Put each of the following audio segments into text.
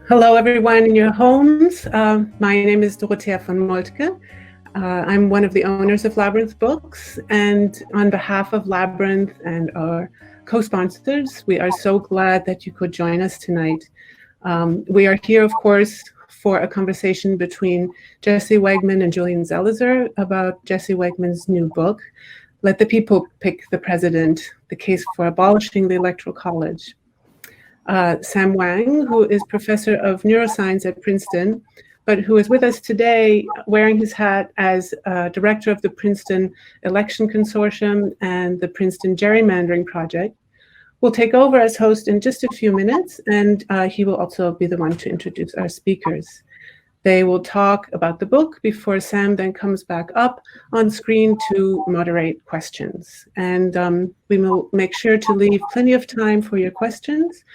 Hello, everyone in your homes. My name is Dorothea von Moltke. I'm one of the owners of Labyrinth Books, and on behalf of Labyrinth and our co-sponsors, we are so glad that you could join us tonight. We are here, of course, for a conversation between Jesse Wegman and Julian Zelizer about Jesse Wegman's new book, Let the People Pick the President, the Case for Abolishing the Electoral College. Sam Wang, who is professor of neuroscience at Princeton, but who is with us today wearing his hat as director of the Princeton Election Consortium and the Princeton Gerrymandering Project, will take over as host in just a few minutes, and he will also be the one to introduce our speakers. They will talk about the book before Sam then comes back up on screen to moderate questions. And we will make sure to leave plenty of time for your questions.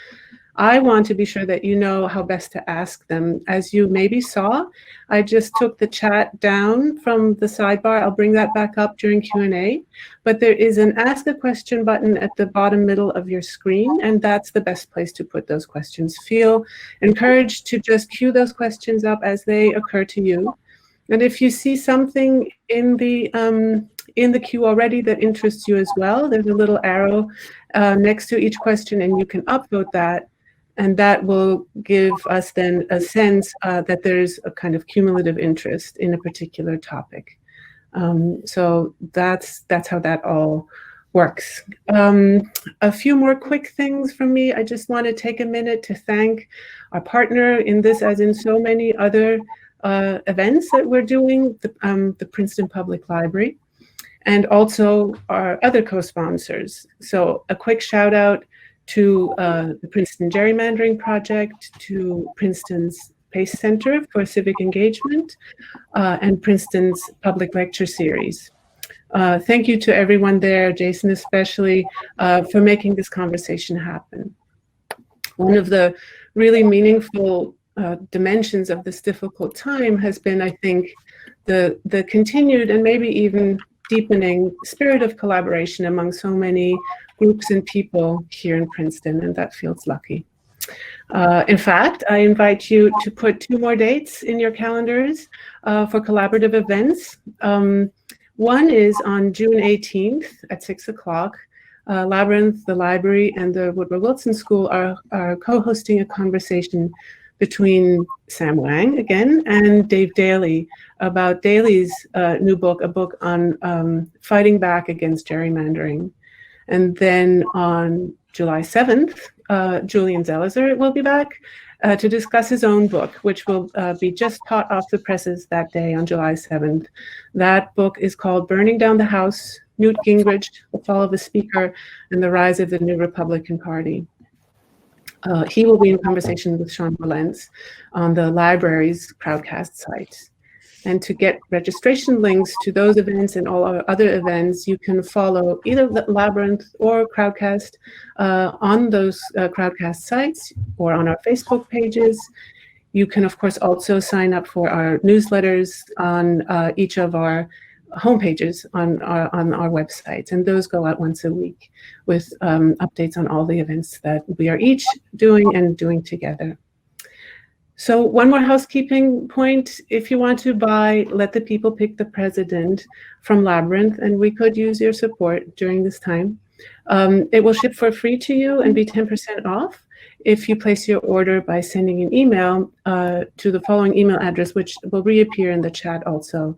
I want to be sure that you know how best to ask them. As you maybe saw, I just took the chat down from the sidebar. I'll bring that back up during Q&A. But there is an Ask a Question button at the bottom middle of your screen, and that's the best place to put those questions. Feel encouraged to just queue those questions up as they occur to you. And if you see something in the queue already that interests you as well, there's a little arrow next to each question, and you can upvote that. And that will give us then a sense that there's a kind of cumulative interest in a particular topic. So that's how that all works. A few more quick things from me. I just want to take a minute to thank our partner in this, as in so many other events that we're doing, the Princeton Public Library, and also our other co-sponsors. So a quick shout out to the Princeton Gerrymandering Project, to Princeton's PACE Center for Civic Engagement, and Princeton's Public Lecture Series. Thank you to everyone there, Jason especially, for making this conversation happen. One of the really meaningful dimensions of this difficult time has been, I think, the continued and maybe even deepening spirit of collaboration among so many groups and people here in Princeton, and that feels lucky. In fact, I invite you to put 2 more dates in your calendars for collaborative events. One is on June 18th at 6 o'clock. Labyrinth, the library, and the Woodrow Wilson School are co-hosting a conversation between Sam Wang, again, and Dave Daly about Daly's new book, a book on fighting back against gerrymandering. And then on July 7th, Julian Zelizer will be back to discuss his own book, which will be just hot off the presses that day on July 7th. That book is called Burning Down the House, Newt Gingrich, The Fall of the Speaker, and the Rise of the New Republican Party. He will be in conversation with Sean Valence on the library's Crowdcast site. And to get registration links to those events and all our other events, you can follow either Labyrinth or Crowdcast on those Crowdcast sites or on our Facebook pages. You can, of course, also sign up for our newsletters on each of our homepages on our websites, and those go out once a week with updates on all the events that we are each doing and doing together. So one more housekeeping point. If you want to buy Let the People Pick the President from Labyrinth, and we could use your support during this time, it will ship for free to you and be 10% off if you place your order by sending an email to the following email address, which will reappear in the chat also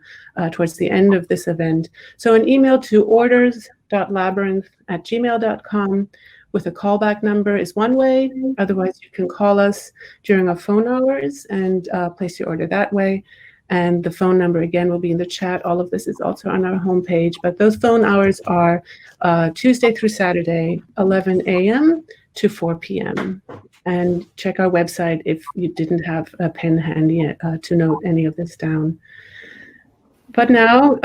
towards the end of this event. So an email to orders.labyrinth@gmail.com with a callback number is one way. Otherwise, you can call us during our phone hours and place your order that way. And the phone number, again, will be in the chat. All of this is also on our homepage. But those phone hours are Tuesday through Saturday, 11 a.m. to 4 p.m. And check our website if you didn't have a pen handy to note any of this down. But now,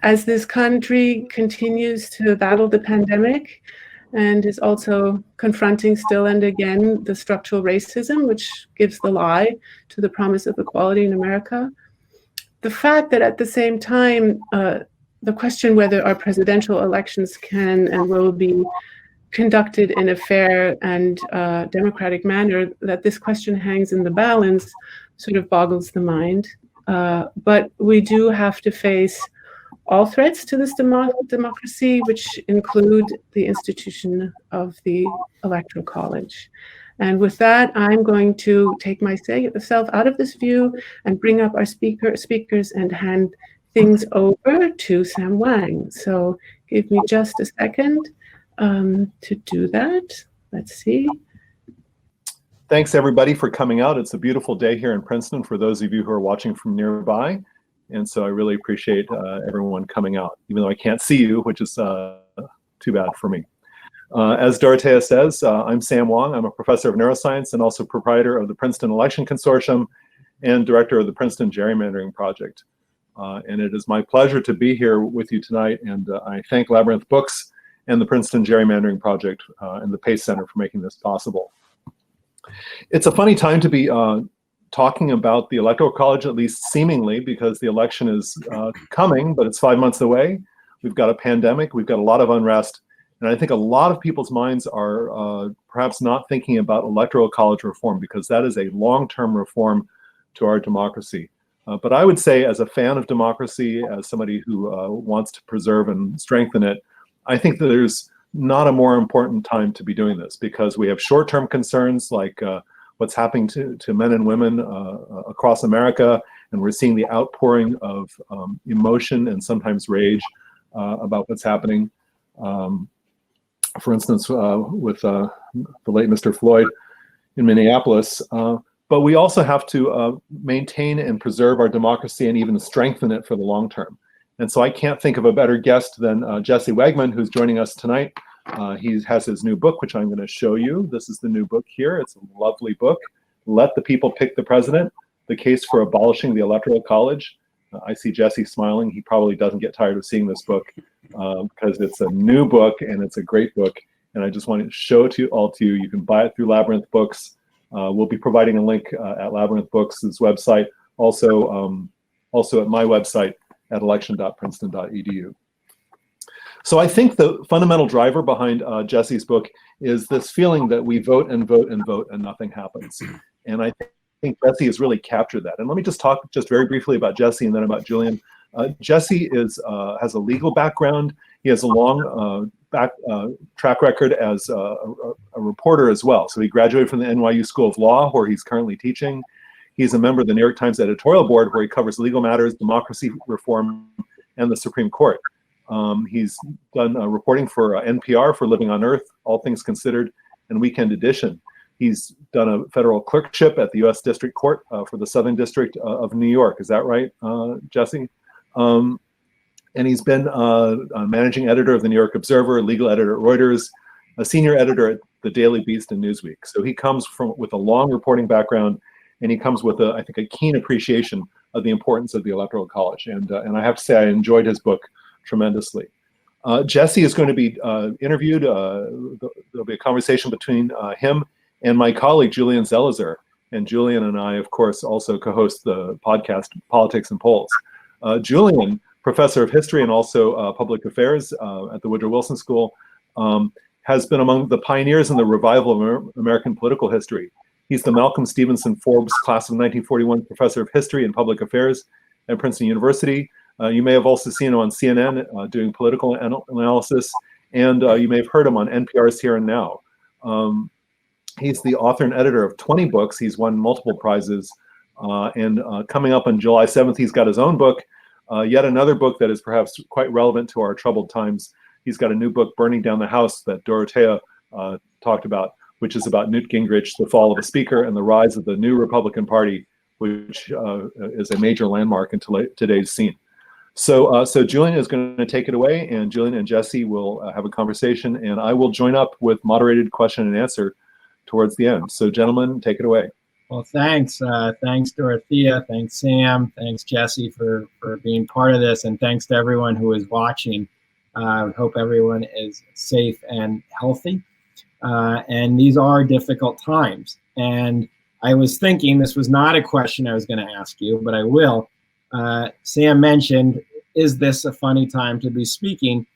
as this country continues to battle the pandemic, and is also confronting still and again the structural racism, which gives the lie to the promise of equality in America. The fact that at the same time, the question whether our presidential elections can and will be conducted in a fair and democratic manner, that this question hangs in the balance sort of boggles the mind. But we do have to face all threats to this democracy, which include the institution of the Electoral College. And with that, I'm going to take myself out of this view and bring up our speakers and hand things over to Sam Wang. So give me just a second to do that. Let's see. Thanks everybody for coming out. It's a beautiful day here in Princeton for those of you who are watching from nearby. And so I really appreciate everyone coming out, even though I can't see you, which is too bad for me. As Dorothea says, I'm Sam Wang. I'm a professor of neuroscience and also proprietor of the Princeton Election Consortium and director of the Princeton Gerrymandering Project. And it is my pleasure to be here with you tonight. And I thank Labyrinth Books and the Princeton Gerrymandering Project and the Pace Center for making this possible. It's a funny time to be talking about the Electoral College, at least seemingly, because the election is coming, but it's 5 months away. We've got a pandemic, we've got a lot of unrest, and I think a lot of people's minds are perhaps not thinking about Electoral College reform, because that is a long-term reform to our democracy. But I would say, as a fan of democracy, as somebody who wants to preserve and strengthen it, I think that there's not a more important time to be doing this, because we have short-term concerns like what's happening to men and women across America, and we're seeing the outpouring of emotion and sometimes rage about what's happening. For instance, with the late Mr. Floyd in Minneapolis. But we also have to maintain and preserve our democracy and even strengthen it for the long term. And so I can't think of a better guest than Jesse Wegman, who's joining us tonight. He has his new book, which I'm going to show you. This is the new book here. It's a lovely book. Let the People Pick the President, The Case for Abolishing the Electoral College. I see Jesse smiling. He probably doesn't get tired of seeing this book because it's a new book and it's a great book. And I just want to show it to you. You can buy it through Labyrinth Books. We'll be providing a link at Labyrinth Books' website. Also at my website at election.princeton.edu. So I think the fundamental driver behind Jesse's book is this feeling that we vote and vote and vote and nothing happens. And I think Jesse has really captured that. And let me just talk just very briefly about Jesse and then about Julian. Jesse has a legal background. He has a long track record as a reporter as well. So he graduated from the NYU School of Law, where he's currently teaching. He's a member of the New York Times editorial board, where he covers legal matters, democracy reform, and the Supreme Court. He's done reporting for NPR for Living on Earth, All Things Considered, and Weekend Edition. He's done a federal clerkship at the U.S. District Court for the Southern District of New York. Is that right, Jesse? And he's been a managing editor of the New York Observer, legal editor at Reuters, a senior editor at the Daily Beast and Newsweek. So he comes with a long reporting background, and he comes with, I think, a keen appreciation of the importance of the Electoral College. And I have to say, I enjoyed his book tremendously. Jesse is going to be interviewed. There'll be a conversation between him and my colleague, Julian Zelizer. And Julian and I, of course, also co-host the podcast, Politics and Polls. Julian, professor of history and also public affairs at the Woodrow Wilson School, has been among the pioneers in the revival of American political history. He's the Malcolm Stevenson Forbes Class of 1941 Professor of History and Public Affairs at Princeton University. You may have also seen him on CNN doing political analysis, and you may have heard him on NPR's Here and Now. He's the author and editor of 20 books. He's won multiple prizes. And coming up on July 7th, he's got his own book, yet another book that is perhaps quite relevant to our troubled times. He's got a new book, Burning Down the House, that Dorothea talked about, which is about Newt Gingrich, the fall of a speaker, and the rise of the new Republican Party, which is a major landmark in today's scene. So Julian is going to take it away, and Julian and Jesse will have a conversation, and I will join up with moderated question and answer towards the end. So gentlemen, take it away. Well, thanks. Thanks, Dorothea. Thanks, Sam. Thanks, Jesse, for being part of this, and thanks to everyone who is watching. Hope everyone is safe and healthy. And these are difficult times. And I was thinking, this was not a question I was going to ask you, but I will. Sam mentioned, is this a funny time to be speaking?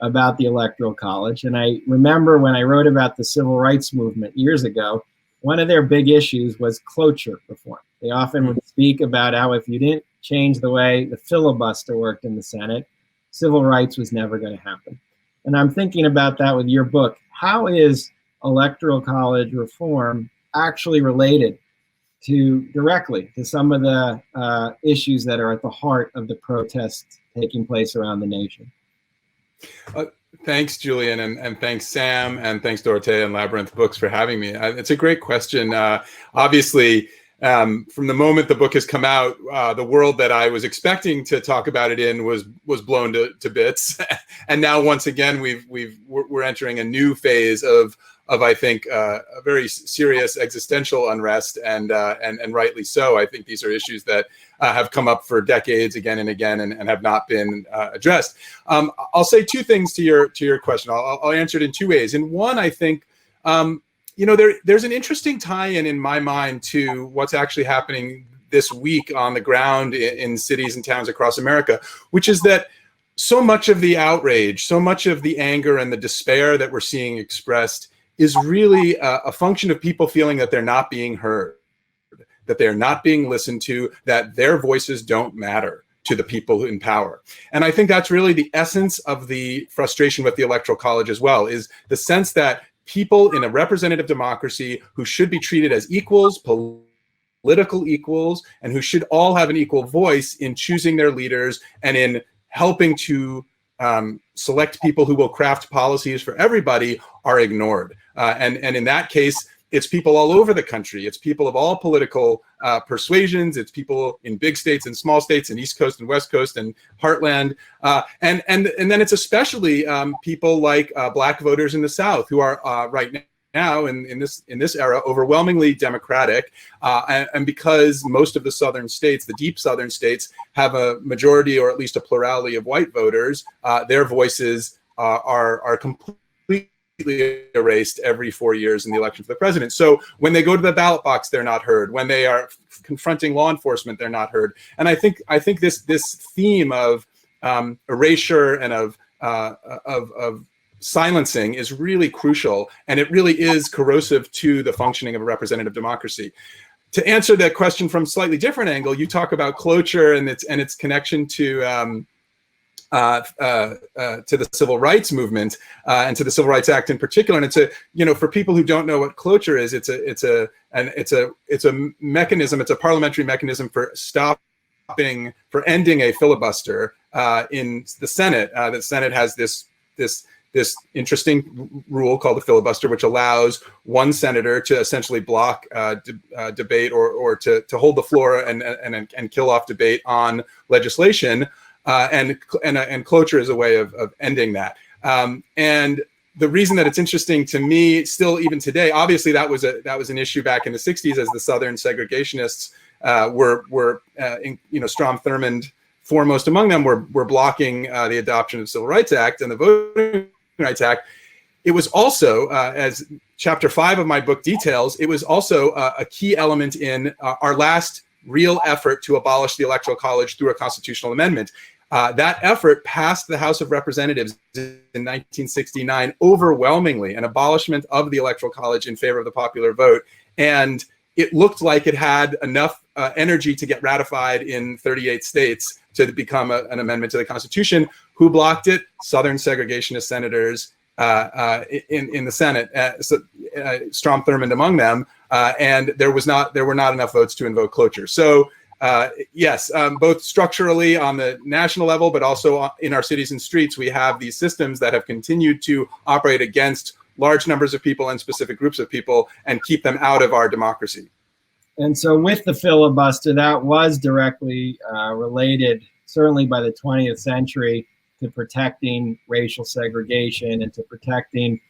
about the Electoral College. And I remember when I wrote about the civil rights movement years ago, one of their big issues was cloture reform. They often would speak about how if you didn't change the way the filibuster worked in the Senate, civil rights was never going to happen. And I'm thinking about that with your book. How is Electoral College reform actually related directly to some of the issues that are at the heart of the protests taking place around the nation? Thanks, Julian, and thanks, Sam, and thanks, Dorothea and Labyrinth Books for having me. It's a great question. Obviously, from the moment the book has come out, the world that I was expecting to talk about it in was blown to bits, and now once again we're entering a new phase of I think a very serious existential unrest, and rightly so. I think these are issues that have come up for decades again and again and have not been addressed. I'll say two things to your question. I'll answer it in two ways. In one, I think there's an interesting tie-in in my mind to what's actually happening this week on the ground in cities and towns across America, which is that so much of the outrage, so much of the anger and the despair that we're seeing expressed is really a function of people feeling that they're not being heard, that they're not being listened to, that their voices don't matter to the people in power. And I think that's really the essence of the frustration with the Electoral College as well, is the sense that people in a representative democracy who should be treated as equals, political equals, and who should all have an equal voice in choosing their leaders and in helping to select people who will craft policies for everybody, are ignored. And in that case, it's people all over the country. It's people of all political persuasions. It's people in big states and small states and East Coast and West Coast and Heartland. And then it's especially people like Black voters in the South who are right now in this era overwhelmingly Democratic. And because most of the southern states, the deep southern states, have a majority or at least a plurality of white voters, their voices are completely erased every 4 years in the election for the president. So when they go to the ballot box, they're not heard. When they are confronting law enforcement, they're not heard. And I think this theme of erasure and of silencing is really crucial, and it really is corrosive to the functioning of a representative democracy. To answer that question from a slightly different angle, you talk about cloture and its connection to the civil rights movement and to the Civil Rights Act in particular. And it's for people who don't know what cloture is, it's a mechanism, it's a parliamentary mechanism for ending a filibuster in the Senate. The Senate has this interesting rule called the filibuster, which allows one senator to essentially block debate or to hold the floor and kill off debate on legislation. And cloture is a way of ending that. And the reason that it's interesting to me, still even today, obviously that was an issue back in the '60s as the Southern segregationists were Strom Thurmond, foremost among them, were blocking the adoption of the Civil Rights Act and the Voting Rights Act. It was also, as Chapter 5 of my book details, it was also a key element in our last real effort to abolish the Electoral College through a constitutional amendment. That effort passed the House of Representatives in 1969 overwhelmingly, an abolishment of the Electoral College in favor of the popular vote. And it looked like it had enough energy to get ratified in 38 states to become an amendment to the Constitution. Who blocked it? Southern segregationist senators in the Senate, Strom Thurmond among them. And there were not enough votes to invoke cloture. So yes, both structurally on the national level, but also in our cities and streets, we have these systems that have continued to operate against large numbers of people and specific groups of people and keep them out of our democracy. And so with the filibuster, that was directly related, certainly by the 20th century, to protecting racial segregation and to protecting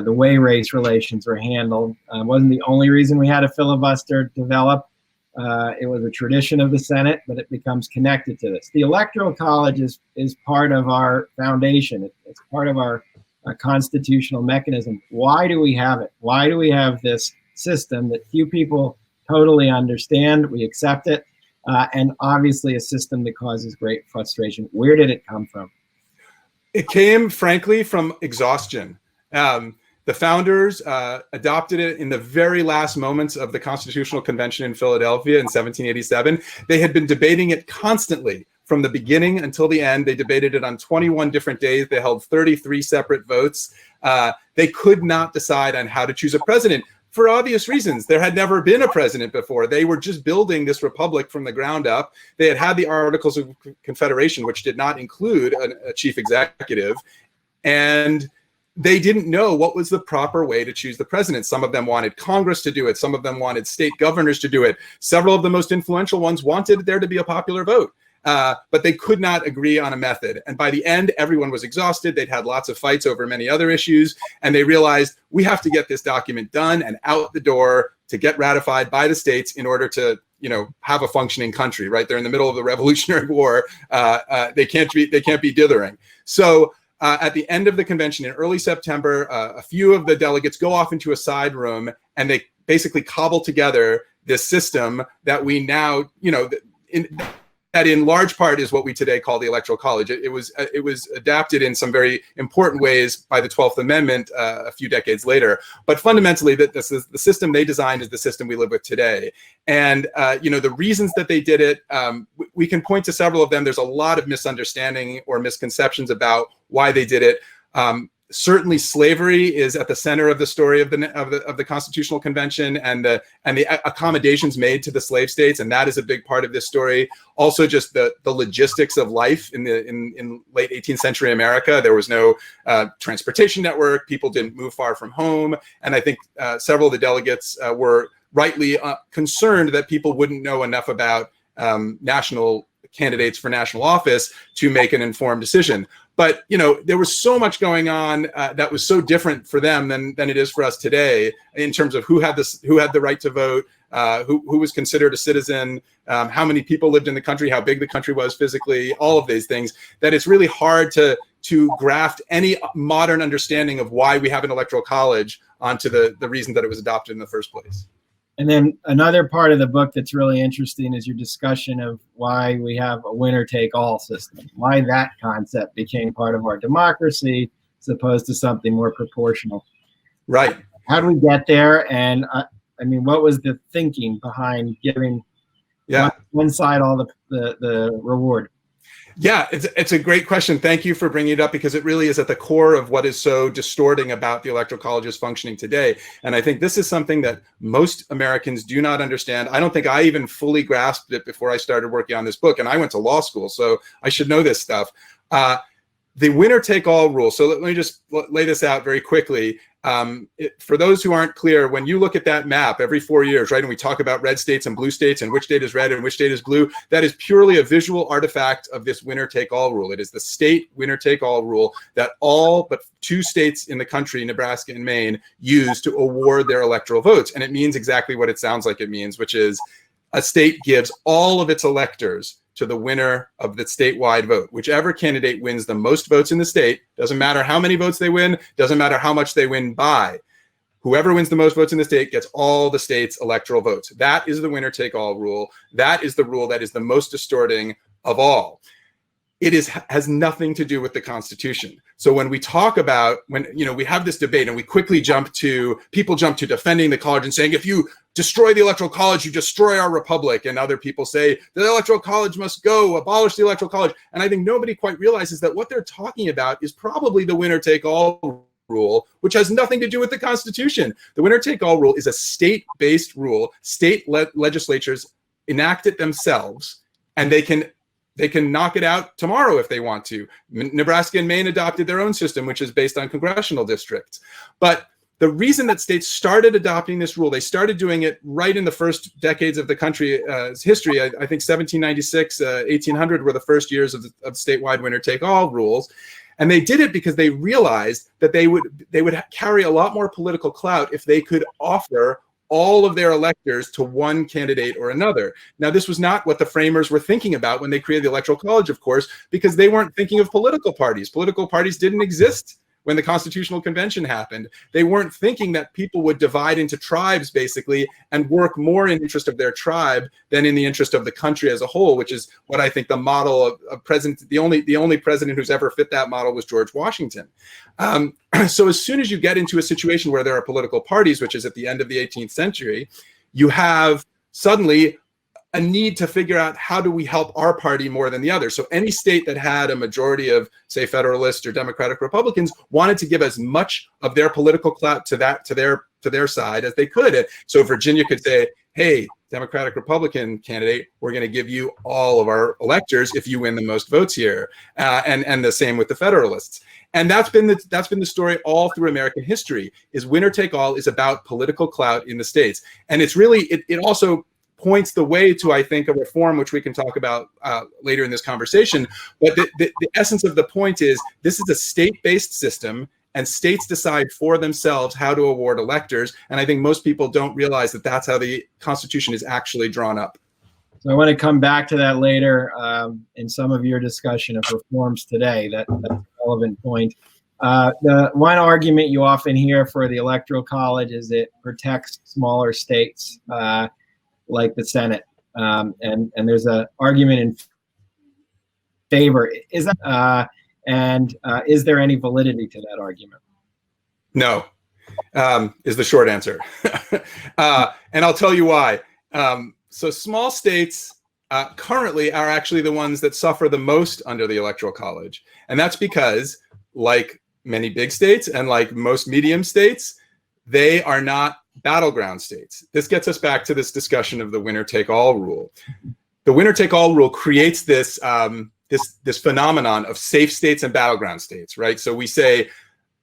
the way race relations were handled. It wasn't the only reason we had a filibuster develop. It was a tradition of the Senate, but it becomes connected to this. The Electoral College is part of our foundation. It's part of our constitutional mechanism. Why do we have it? Why do we have this system that few people totally understand? We accept it, and obviously a system that causes great frustration. Where did it come from? It came, frankly, from exhaustion. The founders adopted it in the very last moments of the Constitutional Convention in Philadelphia in 1787. They had been debating it constantly from the beginning until the end. They debated it on 21 different days. They held 33 separate votes. They could not decide on how to choose a president for obvious reasons. There had never been a president before. They were just building this republic from the ground up. They had the Articles of Confederation, which did not include a chief executive. And they didn't know what was the proper way to choose the president. Some of them wanted Congress to do it. Some of them wanted state governors to do it. Several of the most influential ones wanted there to be a popular vote. But they could not agree on a method. And by the end, everyone was exhausted. They'd had lots of fights over many other issues. And they realized, we have to get this document done and out the door to get ratified by the states in order to, have a functioning country, right? They're in the middle of the Revolutionary War. They can't be dithering. So at the end of the convention in early September, a few of the delegates go off into a side room and they basically cobble together this system that we now, that in large part is what we today call the Electoral College. It was adapted in some very important ways by the 12th Amendment a few decades later. But fundamentally, the system they designed is the system we live with today. And the reasons that they did it, we can point to several of them. There's a lot of misunderstanding or misconceptions about why they did it. Certainly, slavery is at the center of the story of the Constitutional Convention and the accommodations made to the slave states, and that is a big part of this story. Also, just the logistics of life in late 18th century America. There was no transportation network. People didn't move far from home, and I think several of the delegates were rightly concerned that people wouldn't know enough about national candidates for national office to make an informed decision. But there was so much going on that was so different for them than it is for us today in terms of who had the right to vote, who was considered a citizen, how many people lived in the country, how big the country was physically, all of these things. That it's really hard to graft any modern understanding of why we have an electoral college onto the reason that it was adopted in the first place. And then another part of the book that's really interesting is your discussion of why we have a winner-take-all system, why that concept became part of our democracy as opposed to something more proportional. Right. How do we get there? And what was the thinking behind giving one side all the reward? Yeah, it's a great question. Thank you for bringing it up, because it really is at the core of what is so distorting about the Electoral College's functioning today. And I think this is something that most Americans do not understand. I don't think I even fully grasped it before I started working on this book. And I went to law school, so I should know this stuff. The winner-take-all rule. So let me just lay this out very quickly. For those who aren't clear, when you look at that map every 4 years, right, and we talk about red states and blue states and which state is red and which state is blue, that is purely a visual artifact of this winner-take-all rule. It is the state winner-take-all rule that all but 2 states in the country, Nebraska and Maine, use to award their electoral votes. And it means exactly what it sounds like it means, which is a state gives all of its electors to the winner of the statewide vote. Whichever candidate wins the most votes in the state, doesn't matter how many votes they win, doesn't matter how much they win by. Whoever wins the most votes in the state gets all the state's electoral votes. That is the winner-take-all rule. That is the rule that is the most distorting of all. It has nothing to do with the Constitution. So when we talk about, we have this debate and we quickly people jump to defending the college and saying, if you destroy the Electoral College, you destroy our republic. And other people say the Electoral College must go, abolish the Electoral College. And I think nobody quite realizes that what they're talking about is probably the winner-take-all rule, which has nothing to do with the Constitution. The winner-take-all rule is a state-based rule. State legislatures enact it themselves, and they can knock it out tomorrow if they want to. Nebraska and Maine adopted their own system, which is based on congressional districts. But the reason that states started adopting this rule, they started doing it right in the first decades of the country's history. I think 1796, 1800 were the first years of statewide winner-take-all rules. And they did it because they realized that they would carry a lot more political clout if they could offer all of their electors to one candidate or another. Now, this was not what the framers were thinking about when they created the Electoral College, of course, because they weren't thinking of political parties. Political parties didn't exist when the Constitutional Convention happened. They weren't thinking that people would divide into tribes, basically, and work more in the interest of their tribe than in the interest of the country as a whole, which is what I think the model of president, the only president who's ever fit that model was George Washington. So as soon as you get into a situation where there are political parties, which is at the end of the 18th century, you have suddenly a need to figure out how do we help our party more than the other. So any state that had a majority of, say, Federalists or Democratic Republicans wanted to give as much of their political clout to their side as they could. And so Virginia could say, hey, Democratic Republican candidate, we're going to give you all of our electors if you win the most votes here, and the same with the Federalists. And that's been the story all through American history. Is winner take all is about political clout in the states, and it's really it also points the way to, I think, a reform, which we can talk about later in this conversation. But the essence of the point is this is a state-based system, and states decide for themselves how to award electors. And I think most people don't realize that that's how the Constitution is actually drawn up. So I want to come back to that later in some of your discussion of reforms today. That's a relevant point. The one argument you often hear for the Electoral College is it protects smaller states, like the Senate, and there's an argument in favor. Is that is there any validity to that argument? No, is the short answer, and I'll tell you why. So small states currently are actually the ones that suffer the most under the Electoral College, and that's because, like many big states and like most medium states, they are not battleground states. This gets us back to this discussion of the winner-take-all rule. The winner-take-all rule creates this this phenomenon of safe states and battleground states, right? So we say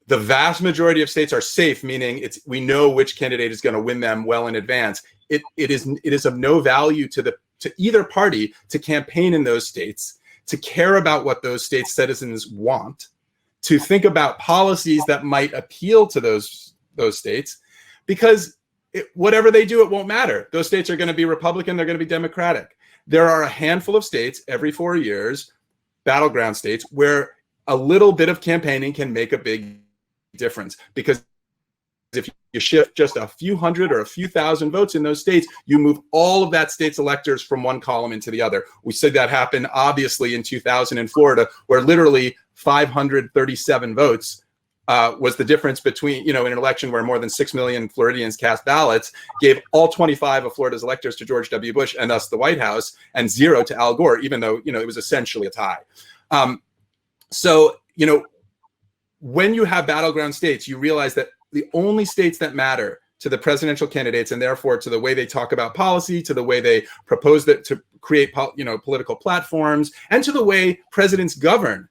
the vast majority of states are safe, meaning we know which candidate is going to win them well in advance. It is of no value to either party to campaign in those states, to care about what those states' citizens want, to think about policies that might appeal to those states. Because whatever they do, it won't matter. Those states are going to be Republican, they're going to be Democratic. There are a handful of states every 4 years, battleground states, where a little bit of campaigning can make a big difference. Because if you shift just a few hundred or a few thousand votes in those states, you move all of that state's electors from one column into the other. We said that happened, obviously, in 2000 in Florida, where literally 537 votes was the difference between, in an election where more than 6 million Floridians cast ballots, gave all 25 of Florida's electors to George W. Bush and thus the White House, and 0 to Al Gore, even though, it was essentially a tie. So, when you have battleground states, you realize that the only states that matter to the presidential candidates, and therefore to the way they talk about policy, to the way they propose to create, political platforms, and to the way presidents govern,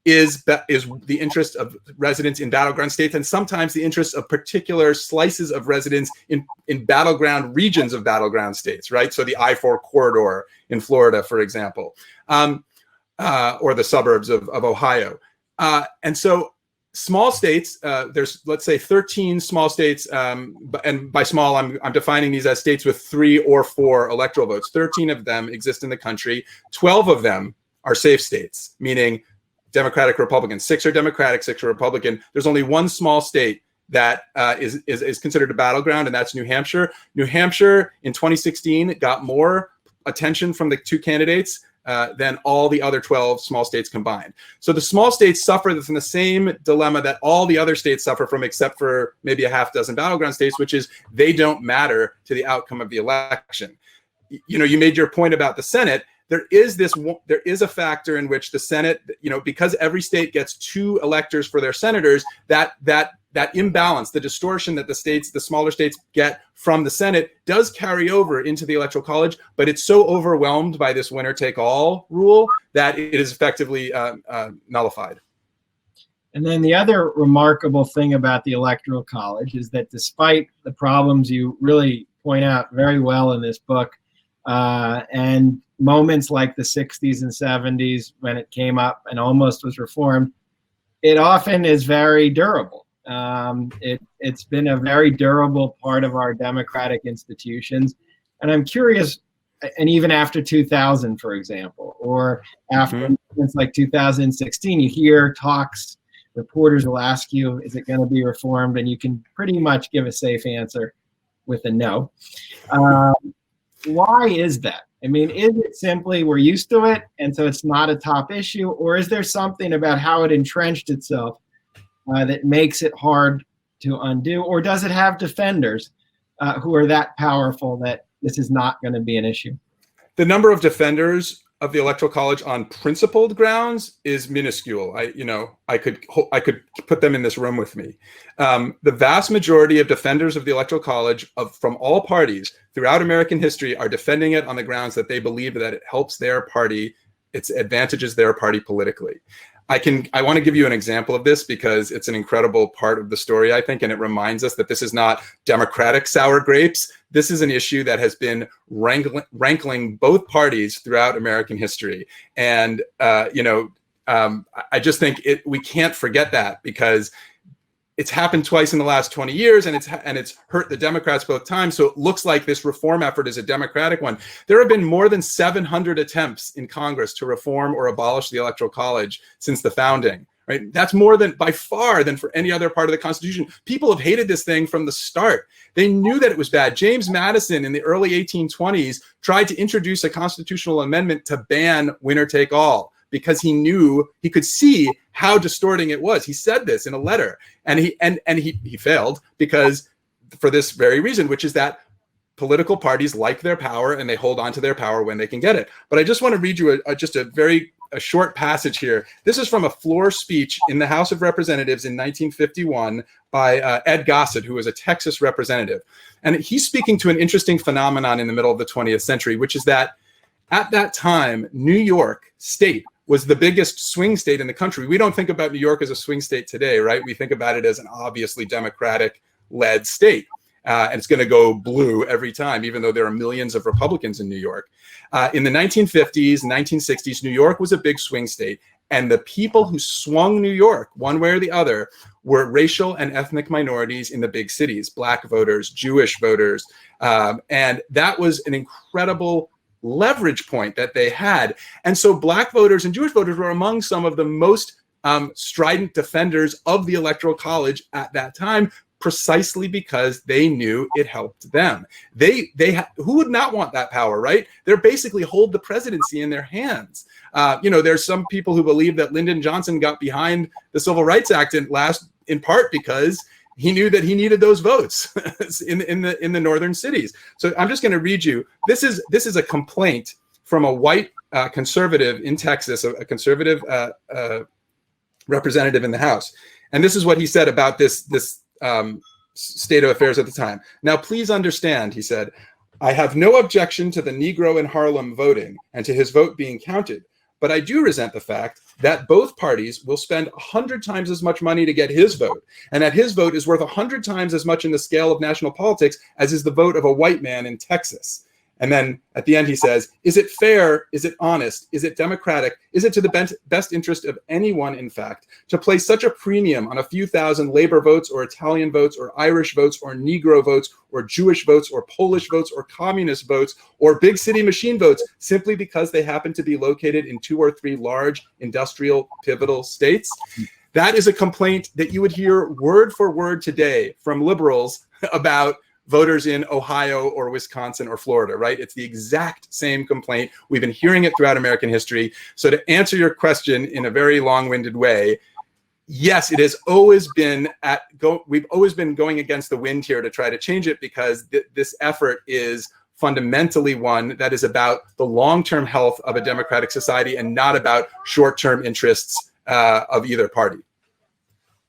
is the interest of residents in battleground states, and sometimes the interests of particular slices of residents in battleground regions of battleground states, right? So the I-4 corridor in Florida, for example, or the suburbs of Ohio. And so small states, there's, let's say, 13 small states, and by small, I'm defining these as states with 3 or 4 electoral votes. 13 of them exist in the country. 12 of them are safe states, meaning Democratic, Republican. 6 are Democratic, 6 are Republican. There's only one small state that is considered a battleground, and that's New Hampshire. New Hampshire in 2016 got more attention from the 2 candidates than all the other 12 small states combined. So the small states suffer from the same dilemma that all the other states suffer from, except for maybe a half dozen battleground states, which is they don't matter to the outcome of the election. You made your point about the Senate. There is a factor in which the Senate, because every state gets 2 electors for their senators, that imbalance, the distortion that the smaller states get from the Senate does carry over into the Electoral College, but it's so overwhelmed by this winner-take-all rule that it is effectively nullified. And then the other remarkable thing about the Electoral College is that despite the problems you really point out very well in this book, and moments like the 60s and 70s when it came up and almost was reformed, it often is very durable. It's been a very durable part of our democratic institutions. And I'm curious, and even after 2000, for example, or after like 2016, you hear talks reporters will ask you, is it going to be reformed? And you can pretty much give a safe answer with a no. Why is that? I mean, is it simply we're used to it, and so it's not a top issue? Or is there something about how it entrenched itself that makes it hard to undo? Or does it have defenders who are that powerful that this is not going to be an issue? The number of defenders of the Electoral College on principled grounds is minuscule. I could put them in this room with me. The vast majority of defenders of the Electoral College from all parties throughout American history are defending it on the grounds that they believe that it helps their party, it advantages their party politically. I want to give you an example of this because it's an incredible part of the story, I think, and it reminds us that this is not Democratic sour grapes. This is an issue that has been rankling both parties throughout American history. And, I just think we can't forget that because it's happened twice in the last 20 years, and it's hurt the Democrats both times. So it looks like this reform effort is a Democratic one. There have been more than 700 attempts in Congress to reform or abolish the Electoral College since the founding. Right? That's more than by far than for any other part of the Constitution. People have hated this thing from the start. They knew that it was bad. James Madison in the early 1820s tried to introduce a constitutional amendment to ban winner take all, because he could see how distorting it was. He said this in a letter, and he failed because for this very reason, which is that political parties like their power and they hold on to their power when they can get it. But I just want to read you a short passage here. This is from a floor speech in the House of Representatives in 1951 by Ed Gossett, who was a Texas representative. And he's speaking to an interesting phenomenon in the middle of the 20th century, which is that at that time, New York State was the biggest swing state in the country. We don't think about New York as a swing state today, right? We think about it as an obviously Democratic-led state. And it's going to go blue every time, even though there are millions of Republicans in New York. In the 1950s, 1960s, New York was a big swing state. And the people who swung New York, one way or the other, were racial and ethnic minorities in the big cities, Black voters, Jewish voters. And that was an incredible leverage point that they had. And so Black voters and Jewish voters were among some of the most strident defenders of the Electoral College at that time, precisely because they knew it helped them. Who would not want that power, right? They're basically hold the presidency in their hands. There's some people who believe that Lyndon Johnson got behind the Civil Rights Act in part because he knew that he needed those votes in the northern cities. So I'm just going to read you. This is a complaint from a white conservative in Texas, a conservative representative in the House, and this is what he said about this state of affairs at the time. Now, please understand, he said, I have no objection to the Negro in Harlem voting and to his vote being counted, but I do resent the fact that both parties will spend 100 times as much money to get his vote, and that his vote is worth 100 times as much in the scale of national politics as is the vote of a white man in Texas. And then at the end he says, is it fair? Is it honest? Is it democratic? Is it to the best interest of anyone, in fact, to place such a premium on a few thousand labor votes or Italian votes or Irish votes or Negro votes or Jewish votes or Polish votes or communist votes or big city machine votes simply because they happen to be located in 2 or 3 large industrial pivotal states? That is a complaint that you would hear word for word today from liberals about voters in Ohio or Wisconsin or Florida, right? It's the exact same complaint. We've been hearing it throughout American history. So to answer your question in a very long-winded way, yes, it has always been we've always been going against the wind here to try to change it because this effort is fundamentally one that is about the long-term health of a democratic society and not about short-term interests of either party.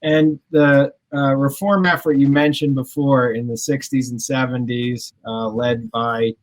And the reform effort you mentioned before in the 60s and 70s, led by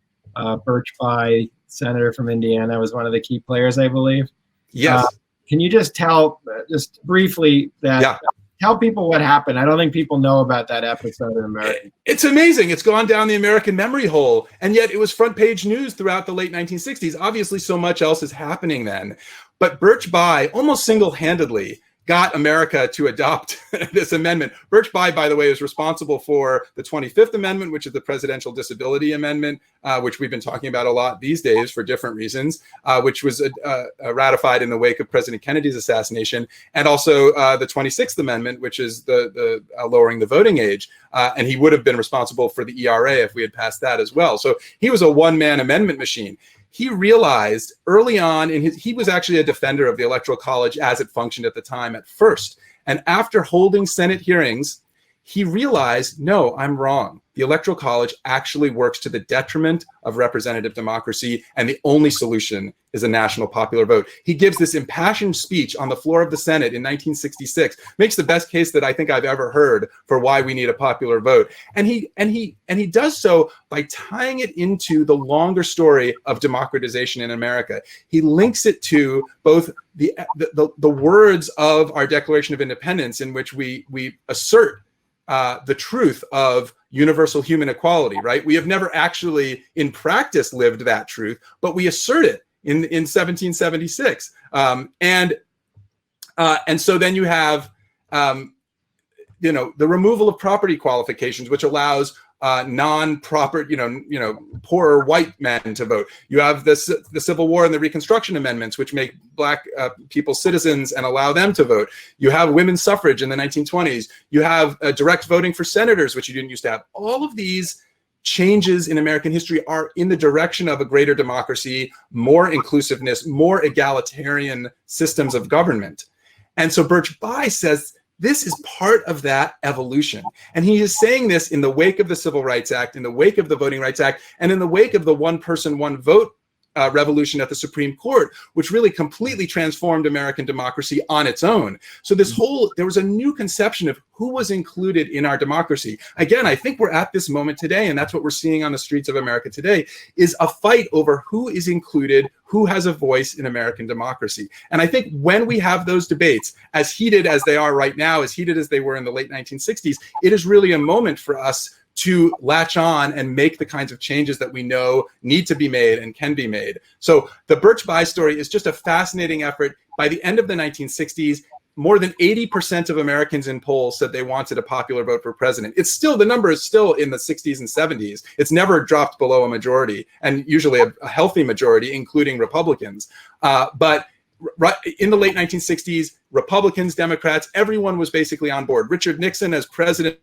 Birch Bayh, senator from Indiana, was one of the key players, I believe. Yes. Can you just tell, just briefly, tell people what happened? I don't think people know about that episode in America. It's amazing. It's gone down the American memory hole, and yet it was front page news throughout the late 1960s. Obviously, so much else is happening then. But Birch Bayh, almost single-handedly, got America to adopt this amendment. Birch Bayh, by the way, is responsible for the 25th Amendment, which is the Presidential Disability Amendment, which we've been talking about a lot these days for different reasons, which was ratified in the wake of President Kennedy's assassination, and also the 26th Amendment, which is the lowering the voting age. And he would have been responsible for the ERA if we had passed that as well. So he was a one-man amendment machine. He realized early on he was actually a defender of the Electoral College as it functioned at the time at first. And after holding Senate hearings, he realized, no, I'm wrong. The Electoral College actually works to the detriment of representative democracy, and the only solution is a national popular vote. He gives this impassioned speech on the floor of the Senate in 1966, makes the best case that I think I've ever heard for why we need a popular vote. And he does so by tying it into the longer story of democratization in America. He links it to both the words of our Declaration of Independence, in which we assert the truth of universal human equality, right? We have never actually in practice lived that truth, but we assert it in 1776. And so then you have, the removal of property qualifications, which allows non-proper, poorer white men to vote. You have the Civil War and the Reconstruction Amendments, which make Black people citizens and allow them to vote. You have women's suffrage in the 1920s. You have direct voting for senators, which you didn't used to have. All of these changes in American history are in the direction of a greater democracy, more inclusiveness, more egalitarian systems of government. And so Birch Bayh says, this is part of that evolution. And he is saying this in the wake of the Civil Rights Act, in the wake of the Voting Rights Act, and in the wake of the one person, one vote revolution at the Supreme Court, which really completely transformed American democracy on its own. So there was a new conception of who was included in our democracy. Again, I think we're at this moment today, and that's what we're seeing on the streets of America today, is a fight over who is included, who has a voice in American democracy. And I think when we have those debates, as heated as they are right now, as heated as they were in the late 1960s, it is really a moment for us to latch on and make the kinds of changes that we know need to be made and can be made. So the Birch Bayh story is just a fascinating effort. By the end of the 1960s, more than 80% of Americans in polls said they wanted a popular vote for president. The number is still in the 60s and 70s. It's never dropped below a majority, and usually a healthy majority, including Republicans. But in the late 1960s, Republicans, Democrats, everyone was basically on board. Richard Nixon as president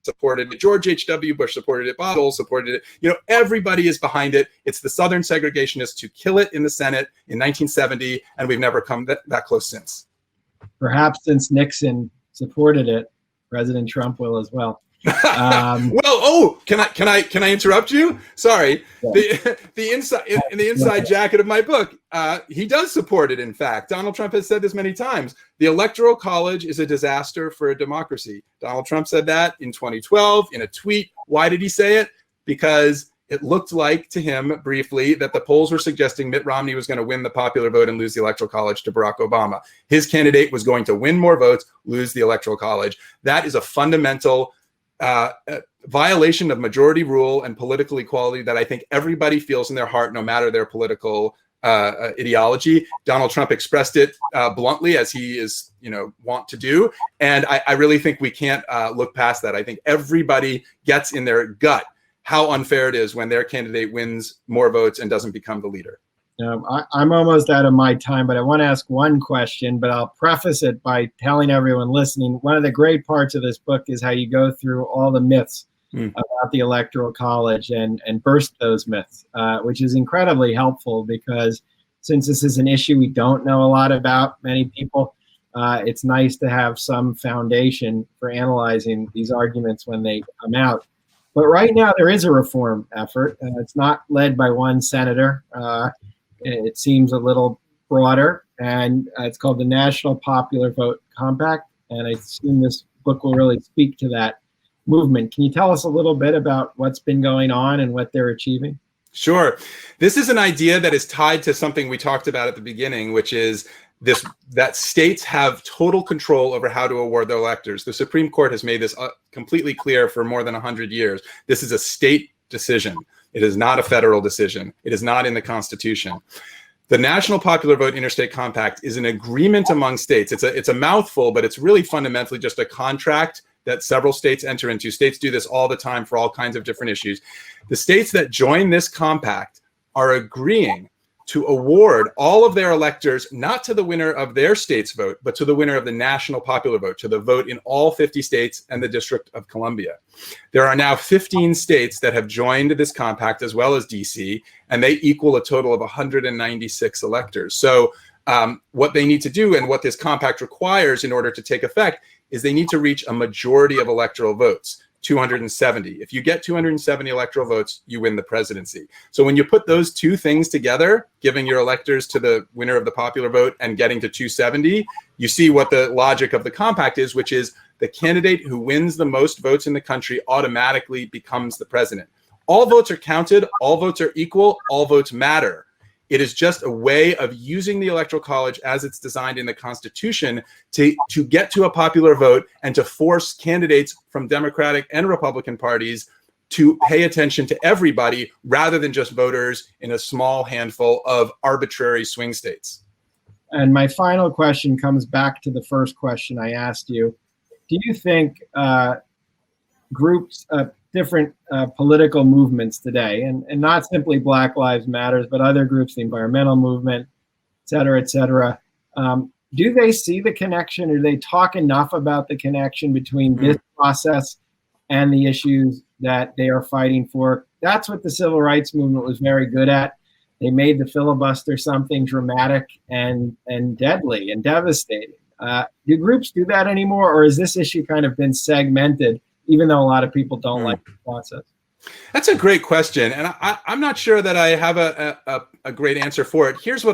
supported it. George H.W. Bush supported it. Bob Dole supported it. Everybody is behind it. It's the Southern segregationists to kill it in the Senate in 1970, and we've never come that close since. Perhaps since Nixon supported it, President Trump will as well. Can I interrupt you? Sorry. Yeah. The inside jacket of my book, he does support it. In fact, Donald Trump has said this many times. The Electoral College is a disaster for a democracy. Donald Trump said that in 2012 in a tweet. Why did he say it? Because it looked like to him briefly that the polls were suggesting Mitt Romney was going to win the popular vote and lose the Electoral College to Barack Obama. His candidate was going to win more votes, lose the Electoral College. That is a fundamental violation of majority rule and political equality that I think everybody feels in their heart, no matter their political ideology. Donald Trump expressed it bluntly, as he is, wont to do. And I really think we can't look past that. I think everybody gets in their gut how unfair it is when their candidate wins more votes and doesn't become the leader. I'm almost out of my time, but I want to ask one question, but I'll preface it by telling everyone listening, one of the great parts of this book is how you go through all the myths about the Electoral College and burst those myths, which is incredibly helpful because since this is an issue we don't know a lot about, many people, it's nice to have some foundation for analyzing these arguments when they come out. But right now there is a reform effort, and it's not led by one senator. It seems a little broader, and it's called the National Popular Vote Compact, and I assume this book will really speak to that movement. Can you tell us a little bit about what's been going on and what they're achieving? Sure. This is an idea that is tied to something we talked about at the beginning, which is that states have total control over how to award their electors. The Supreme Court has made this completely clear for more than 100 years. This is a state decision. It is not a federal decision. It is not in the Constitution. The National Popular Vote Interstate Compact is an agreement among states. It's a mouthful, but it's really fundamentally just a contract that several states enter into. States do this all the time for all kinds of different issues. The states that join this compact are agreeing to award all of their electors, not to the winner of their state's vote, but to the winner of the national popular vote, to the vote in all 50 states and the District of Columbia. There are now 15 states that have joined this compact, as well as DC, and they equal a total of 196 electors. So what they need to do, and what this compact requires in order to take effect, is they need to reach a majority of electoral votes. 270. If you get 270 electoral votes, you win the presidency. So when you put those two things together, giving your electors to the winner of the popular vote and getting to 270, you see what the logic of the compact is, which is the candidate who wins the most votes in the country automatically becomes the president. All votes are counted, all votes are equal, all votes matter. It is just a way of using the Electoral College as it's designed in the Constitution to get to a popular vote and to force candidates from Democratic and Republican parties to pay attention to everybody rather than just voters in a small handful of arbitrary swing states. And my final question comes back to the first question I asked you. Do you think groups, different political movements today, and not simply Black Lives Matters, but other groups, the environmental movement, et cetera, do they see the connection, or do they talk enough about the connection between this process and the issues that they are fighting for? That's what the civil rights movement was very good at. They made the filibuster something dramatic and deadly and devastating. Do groups do that anymore, or has this issue kind of been segmented, even though a lot of people don't like the process? That's a great question, and I'm not sure that I have a great answer for it. Here's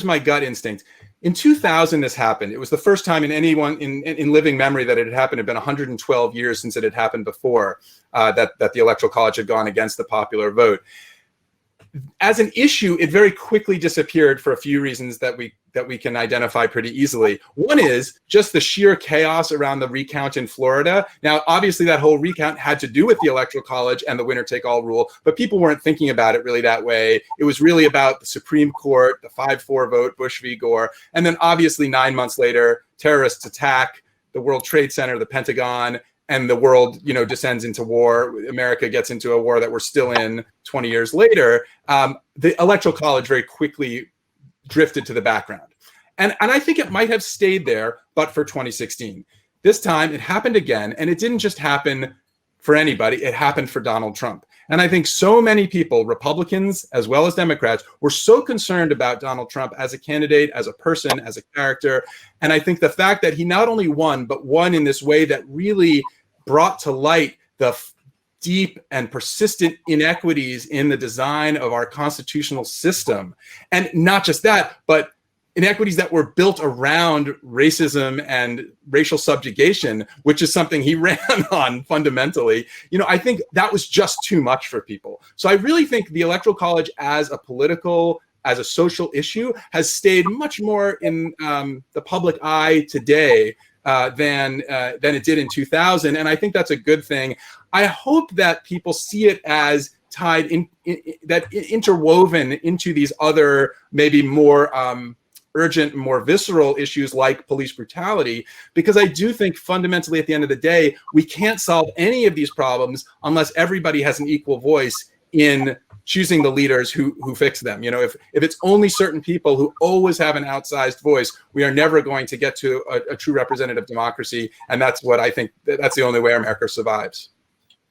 my gut instinct. In 2000, this happened. It was the first time in living memory that it had happened. It had been 112 years since it had happened before, that the Electoral College had gone against the popular vote. As an issue, it very quickly disappeared for a few reasons that we can identify pretty easily. One is just the sheer chaos around the recount in Florida. Now, obviously, that whole recount had to do with the Electoral College and the winner-take-all rule, but people weren't thinking about it really that way. It was really about the Supreme Court, the 5-4 vote, Bush v. Gore, and then obviously 9 months later, terrorists attack the World Trade Center, the Pentagon, and the world, descends into war. America gets into a war that we're still in 20 years later. The Electoral College very quickly drifted to the background. And I think it might have stayed there, but for 2016. This time it happened again, and it didn't just happen for anybody, it happened for Donald Trump. And I think so many people, Republicans as well as Democrats, were so concerned about Donald Trump as a candidate, as a person, as a character. And I think the fact that he not only won, but won in this way that really brought to light the deep and persistent inequities in the design of our constitutional system. And not just that, but inequities that were built around racism and racial subjugation, which is something he ran on fundamentally. I think that was just too much for people. So I really think the Electoral College as a social issue has stayed much more in the public eye today than it did in 2000. And I think that's a good thing. I hope that people see it as tied in, that interwoven into these other, maybe more urgent, more visceral issues like police brutality, because I do think fundamentally at the end of the day, we can't solve any of these problems unless everybody has an equal voice in choosing the leaders who fix them. If it's only certain people who always have an outsized voice, we are never going to get to a true representative democracy. And that's what I think, that's the only way America survives.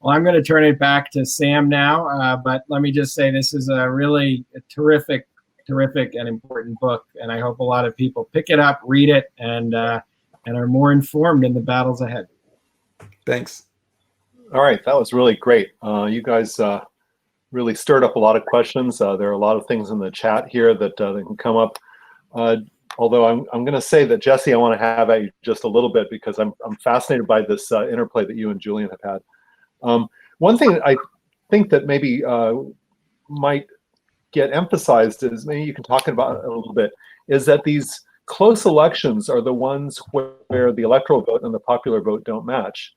Well, I'm going to turn it back to Sam now, but let me just say this is a really terrific and important book, and I hope a lot of people pick it up, read it, and are more informed in the battles ahead. Thanks. All right, that was really great. You guys really stirred up a lot of questions. There are a lot of things in the chat here that can come up. Although I'm going to say that, Jesse, I want to have at you just a little bit, because I'm fascinated by this interplay that you and Julian have had. One thing I think that maybe might get emphasized is, maybe you can talk about it a little bit, is that these close elections are the ones where the electoral vote and the popular vote don't match.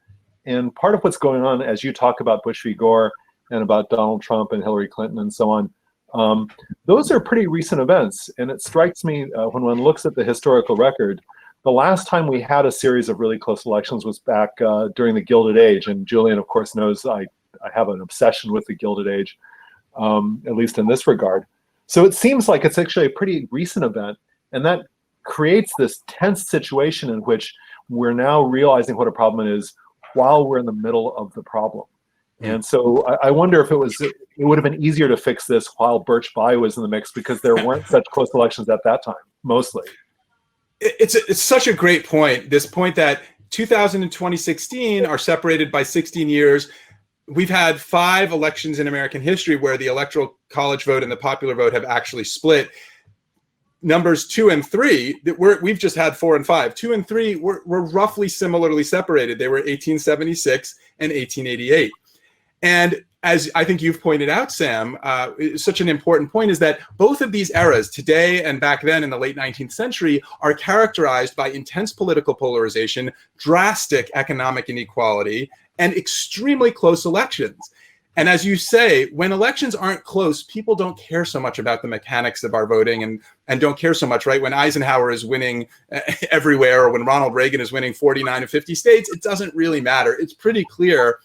And part of what's going on, as you talk about Bush v. Gore and about Donald Trump and Hillary Clinton and so on, Those are pretty recent events, and it strikes me when one looks at the historical record, the last time we had a series of really close elections was back during the Gilded Age, and Julian, of course, knows I have an obsession with the Gilded Age, at least in this regard. So it seems like it's actually a pretty recent event, and that creates this tense situation in which we're now realizing what a problem is while we're in the middle of the problem. And so I wonder if it would have been easier to fix this while Birch Bayh was in the mix, because there weren't such close elections at that time, mostly. It's such a great point. This point that 2000 and 2016 are separated by 16 years. We've had 5 elections in American history where the Electoral College vote and the popular vote have actually split. Numbers 2 and 3, we've just had 4 and 5. 2 and 3 were roughly similarly separated. They were 1876 and 1888. And as I think you've pointed out, Sam, such an important point is that both of these eras, today and back then in the late 19th century, are characterized by intense political polarization, drastic economic inequality, and extremely close elections. And as you say, when elections aren't close, people don't care so much about the mechanics of our voting and don't care so much, right? When Eisenhower is winning everywhere, or when Ronald Reagan is winning 49 of 50 states, it doesn't really matter. It's pretty clear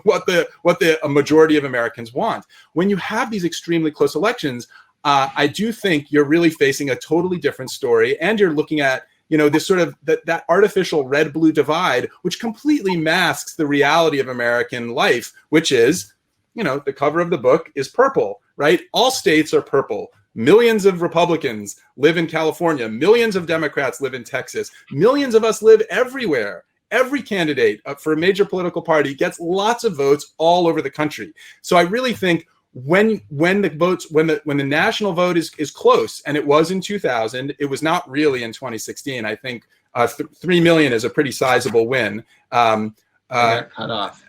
what a majority of Americans want. When you have these extremely close elections, I do think you're really facing a totally different story, and you're looking at this sort of that artificial red-blue divide, which completely masks the reality of American life, which is, the cover of the book is purple, right? All states are purple. Millions of Republicans live in California. Millions of Democrats live in Texas. Millions of us live everywhere. Every candidate for a major political party gets lots of votes all over the country. So I really think when the national vote is close, and it was in 2000, it was not really in 2016. I think 3 million is a pretty sizable win. Cut off.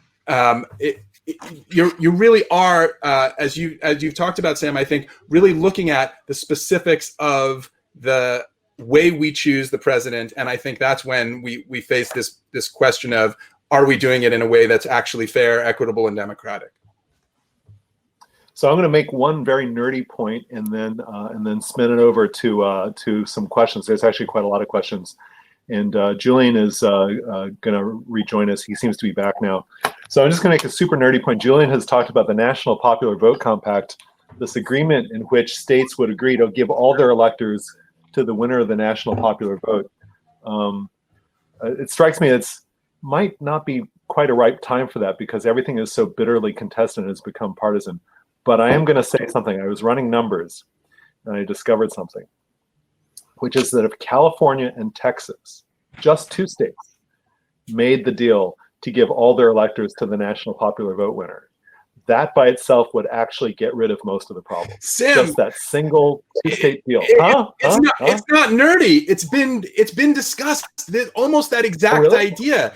You really are, as you've talked about, Sam, I think really looking at the specifics of the way we choose the president, and I think that's when we face this question of, are we doing it in a way that's actually fair, equitable, and democratic? So I'm going to make one very nerdy point, and then spin it over to some questions. There's actually quite a lot of questions, and Julian is going to rejoin us. He seems to be back now. So I'm just going to make a super nerdy point. Julian has talked about the National Popular Vote Compact, this agreement in which states would agree to give all their electors to the winner of the national popular vote. It strikes me it's might not be quite a ripe time for that, because everything is so bitterly contested and has become partisan. But I am going to say something. I was running numbers and I discovered something, which is that if California and Texas, just 2 states, made the deal to give all their electors to the national popular vote winner, that by itself would actually get rid of most of the problem. Sam, just that single 2-state deal. It's not nerdy. It's been discussed. Almost that exact idea.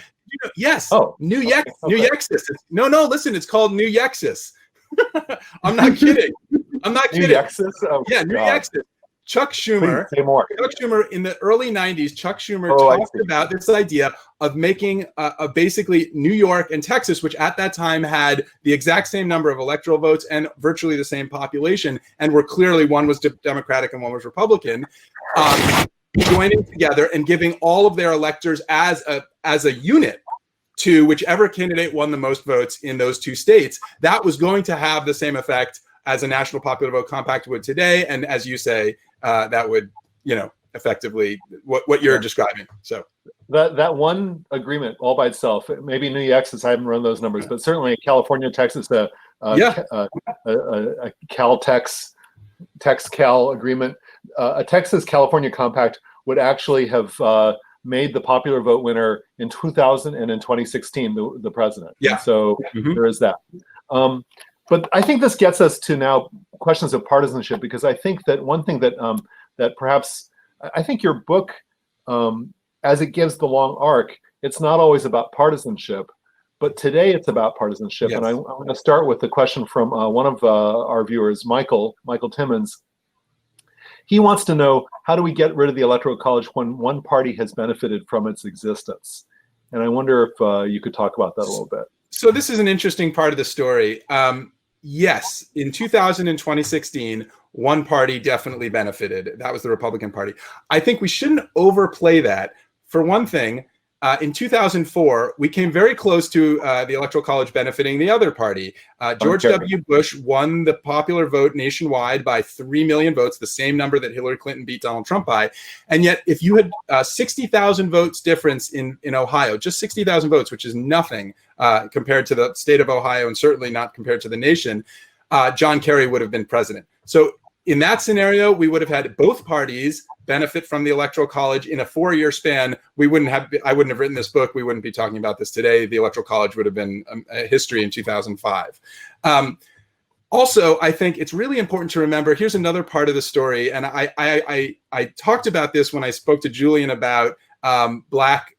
Yes. Oh. New Yexis. No. Listen, it's called New Yexis. I'm not kidding. New Yexis? Oh, yeah, New Yexis. Chuck Schumer. Please say more. Chuck Schumer in the early 90s. Chuck Schumer talked about this idea of making basically New York and Texas, which at that time had the exact same number of electoral votes and virtually the same population, and were clearly one was Democratic and one was Republican, joining together and giving all of their electors as a unit to whichever candidate won the most votes in those 2 states. That was going to have the same effect as a national popular vote compact would today, and as you say, that would, effectively what you're describing. So that one agreement all by itself, maybe New Yexis, I haven't run those numbers, but certainly California, Texas, a Tex-Cal agreement, a Texas-California compact would actually have made the popular vote winner in 2000 and in 2016 the president. Yeah. And so there is that. But I think this gets us to now questions of partisanship, because I think that one thing that that perhaps, I think your book, as it gives the long arc, it's not always about partisanship, but today it's about partisanship. Yes. And I'm going to start with the question from one of our viewers, Michael Timmons. He wants to know, how do we get rid of the Electoral College when one party has benefited from its existence? And I wonder if you could talk about that a little bit. So this is an interesting part of the story. yes, in 2000 and 2016, one party definitely benefited. That was the Republican Party. I think we shouldn't overplay that. For one thing, in 2004, we came very close to the Electoral College benefiting the other party. George W. Bush won the popular vote nationwide by 3 million votes, the same number that Hillary Clinton beat Donald Trump by. And yet, if you had 60,000 votes difference in Ohio, just 60,000 votes, which is nothing compared to the state of Ohio and certainly not compared to the nation, John Kerry would have been president. So in that scenario, we would have had both parties benefit from the Electoral College in a 4-year span. I wouldn't have written this book. We wouldn't be talking about this today. The Electoral College would have been a history in 2005. Also, I think it's really important to remember, here's another part of the story. And I talked about this when I spoke to Julian about Black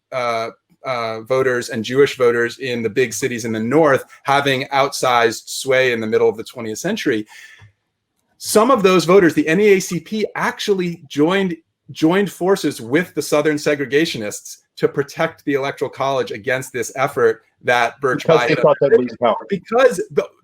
voters and Jewish voters in the big cities in the North having outsized sway in the middle of the 20th century. Some of those voters, the NAACP, actually joined forces with the Southern segregationists to protect the Electoral College against this effort that Birch Bayh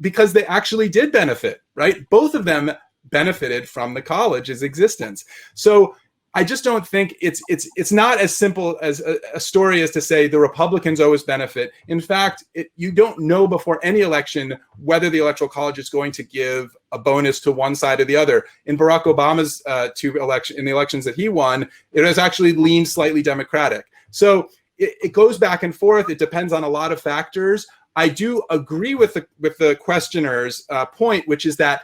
because they actually did benefit, right? Both of them benefited from the college's existence. So I just don't think it's not as simple as a story as to say the Republicans always benefit. In fact, you don't know before any election whether the Electoral College is going to give a bonus to one side or the other. In Barack Obama's in the elections that he won, it has actually leaned slightly Democratic. So it goes back and forth. It depends on a lot of factors. I do agree with the questioner's point, which is that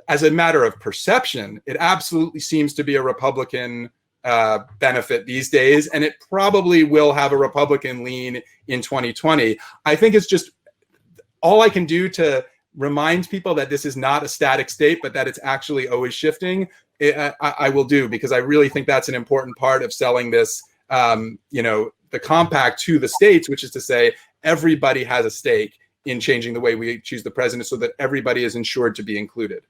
as a matter of perception, it absolutely seems to be a Republican benefit these days, and it probably will have a Republican lean in 2020. I think it's just all I can do to remind people that this is not a static state, but that it's actually always shifting. I will do, because I really think that's an important part of selling this, the compact to the states, which is to say everybody has a stake in changing the way we choose the president so that everybody is ensured to be included.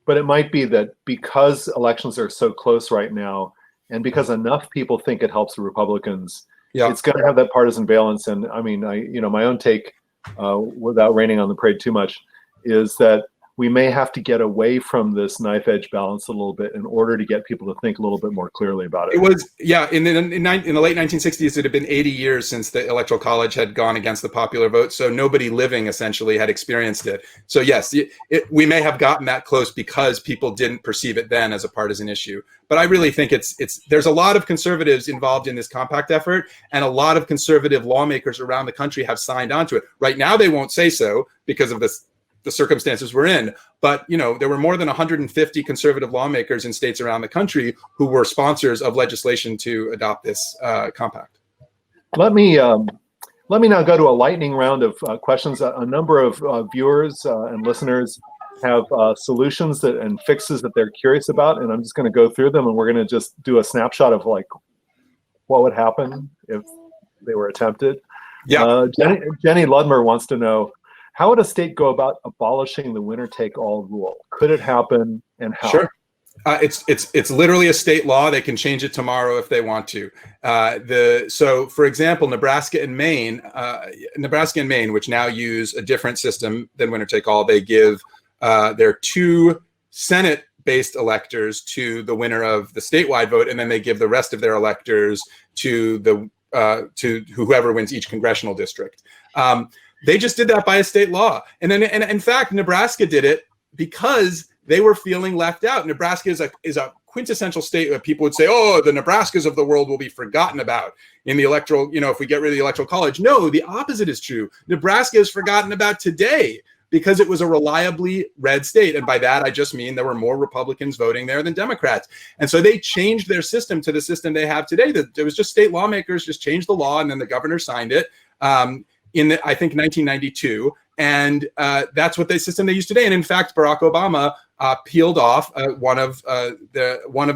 But it might be that because elections are so close right now, and because enough people think it helps the Republicans, it's going to have that partisan balance. And I mean, my own take, without raining on the parade too much, is that we may have to get away from this knife edge balance a little bit in order to get people to think a little bit more clearly about it. It was, in the late 1960s, it had been 80 years since the Electoral College had gone against the popular vote. So nobody living essentially had experienced it. So yes, we may have gotten that close because people didn't perceive it then as a partisan issue. But I really think there's a lot of conservatives involved in this compact effort, and a lot of conservative lawmakers around the country have signed on to it. Right now, they won't say so because of the circumstances we're in, but there were more than 150 conservative lawmakers in states around the country who were sponsors of legislation to adopt this compact. Let me now go to a lightning round of questions. A number of viewers and listeners have solutions and fixes that they're curious about, and I'm just going to go through them, and we're going to just do a snapshot of what would happen if they were attempted. Yeah. Jenny Ludmer wants to know, how would a state go about abolishing the winner-take-all rule? Could it happen, and how? Sure. It's literally a state law. They can change it tomorrow if they want to. So, for example, Nebraska and Maine, which now use a different system than winner-take-all, they give their 2 Senate-based electors to the winner of the statewide vote, and then they give the rest of their electors to whoever wins each congressional district. They just did that by a state law. And in fact, Nebraska did it because they were feeling left out. Nebraska is a quintessential state where people would say, oh, the Nebraskas of the world will be forgotten about in the electoral, if we get rid of the Electoral College. No, the opposite is true. Nebraska is forgotten about today because it was a reliably red state. And by that, I just mean there were more Republicans voting there than Democrats. And so they changed their system to the system they have today. There was just state lawmakers just changed the law, and then the governor signed it. I think 1992, and that's what the system they use today. And in fact, Barack Obama peeled off one of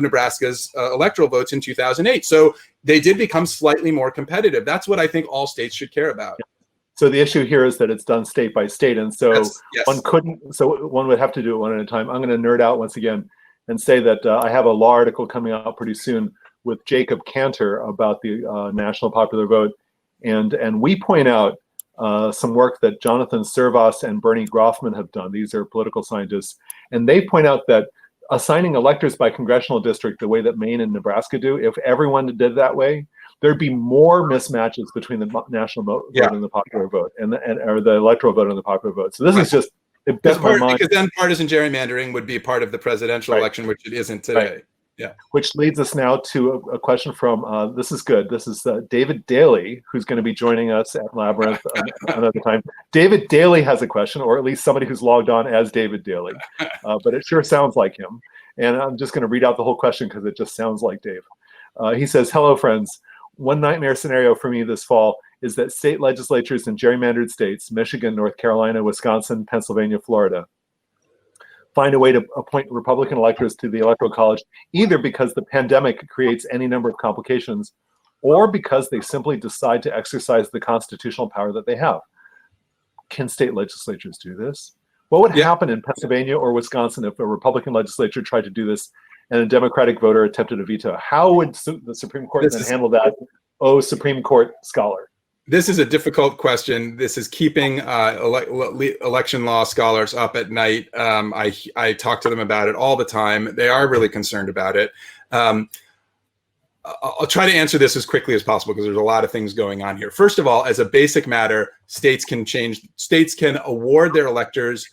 Nebraska's electoral votes in 2008. So they did become slightly more competitive. That's what I think all states should care about. So the issue here is that it's done state by state, and so one would have to do it one at a time. I'm going to nerd out once again and say that I have a law article coming out pretty soon with Jacob Cantor about the national popular vote, and we point out some work that Jonathan Servas and Bernie Groffman have done. These are political scientists. And they point out that assigning electors by congressional district the way that Maine and Nebraska do, if everyone did it that way, there'd be more mismatches between the national vote and the popular vote, or the electoral vote and the popular vote. So this is just, it bent my mind. Because then partisan gerrymandering would be part of the presidential election, which it isn't today. Right. Yeah. Which leads us now to a question from, this is good. This is David Daly, who's going to be joining us at Labyrinth another time. David Daly has a question, or at least somebody who's logged on as David Daly, but it sure sounds like him. And I'm just going to read out the whole question because it just sounds like Dave. He says, hello, friends. One nightmare scenario for me this fall is that state legislatures in gerrymandered states, Michigan, North Carolina, Wisconsin, Pennsylvania, Florida, find a way to appoint Republican electors to the Electoral College, either because the pandemic creates any number of complications, or because they simply decide to exercise the constitutional power that they have. Can state legislatures do this? What would happen in Pennsylvania or Wisconsin if a Republican legislature tried to do this and a Democratic voter attempted a veto? How would the Supreme Court then handle that? Oh, Supreme Court scholar. This is a difficult question. This is keeping election law scholars up at night. I talk to them about it all the time. They are really concerned about it. I'll try to answer this as quickly as possible because there's a lot of things going on here. First of all, as a basic matter, states can award their electors,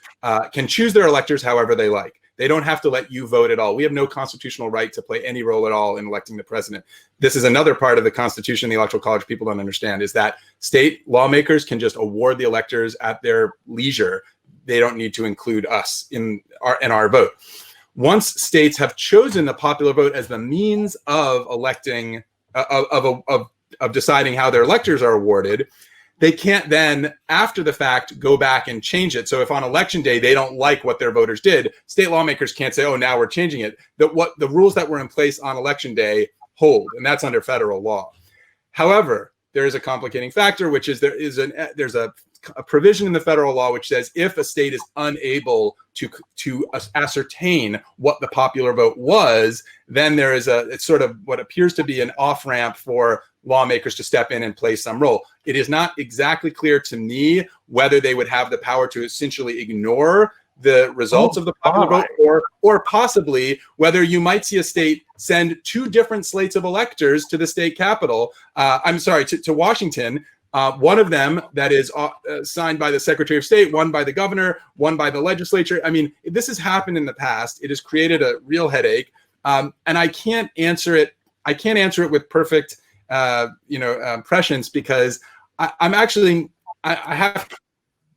can choose their electors however they like. They don't have to let you vote at all. We have no constitutional right to play any role at all in electing the president. This is another part of the Constitution, the Electoral College, people don't understand, is that state lawmakers can just award the electors at their leisure. They don't need to include us in our vote. Once states have chosen the popular vote as the means of electing, of deciding how their electors are awarded, they can't then, after the fact, go back and change it. So if on election day they don't like what their voters did, state lawmakers can't say, oh, now we're changing it. The rules that were in place on election day hold, and that's under federal law. However, there is a complicating factor, which is there's a provision in the federal law which says if a state is unable to ascertain what the popular vote was, then there is it's sort of what appears to be an off-ramp for lawmakers to step in and play some role. It is not exactly clear to me whether they would have the power to essentially ignore the results of the popular vote, or possibly whether you might see a state send two different slates of electors to the state capitol. To Washington. One of them that is signed by the Secretary of State, one by the governor, one by the legislature. I mean, this has happened in the past. It has created a real headache, and I can't answer it. I can't answer it with perfect, prescience, because I have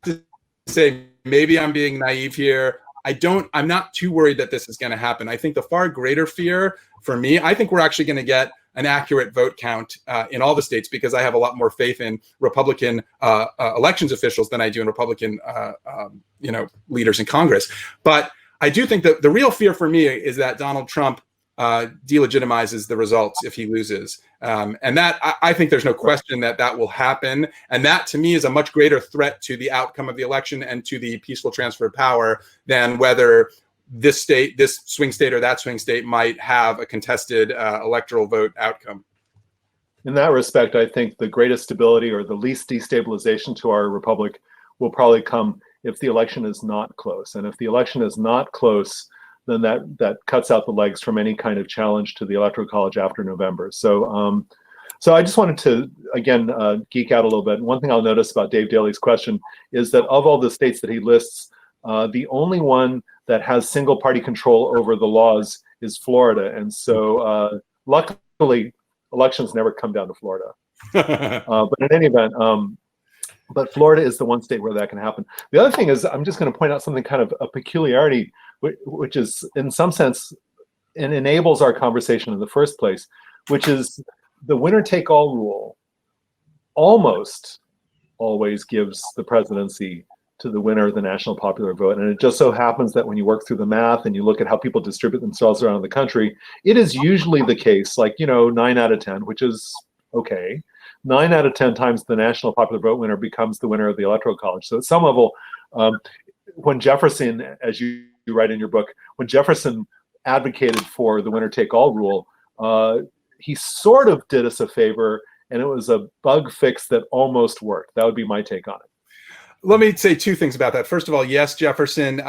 to say maybe I'm being naive here. I'm not too worried that this is going to happen. I think the far greater fear for me, I think we're actually going to get an accurate vote count in all the states, because I have a lot more faith in Republican elections officials than I do in Republican, leaders in Congress. But I do think that the real fear for me is that Donald Trump delegitimizes the results if he loses. And that I think there's no question that will happen. And that to me is a much greater threat to the outcome of the election and to the peaceful transfer of power than whether this swing state or that swing state might have a contested electoral vote outcome. In that respect, I think the greatest stability or the least destabilization to our republic will probably come if the election is not close. And if the election is not close, then that cuts out the legs from any kind of challenge to the Electoral College after November. So I just wanted to, again, geek out a little bit. One thing I'll notice about Dave Daly's question is that of all the states that he lists, the only one that has single party control over the laws is Florida. And so luckily, elections never come down to Florida. But in any event, but Florida is the one state where that can happen. The other thing is, I'm just going to point out something kind of a peculiarity, which is in some sense, it enables our conversation in the first place, which is the winner take all rule almost always gives the presidency to the winner of the national popular vote. And it just so happens that when you work through the math and you look at how people distribute themselves around the country, it is usually the case, 9 out of 10, which is okay. 9 out of 10 times the national popular vote winner becomes the winner of the Electoral College. So at some level, when Jefferson, as you write in your book, when Jefferson advocated for the winner take all rule, he sort of did us a favor and it was a bug fix that almost worked. That would be my take on it. Let me say two things about that. First of all, yes, Jefferson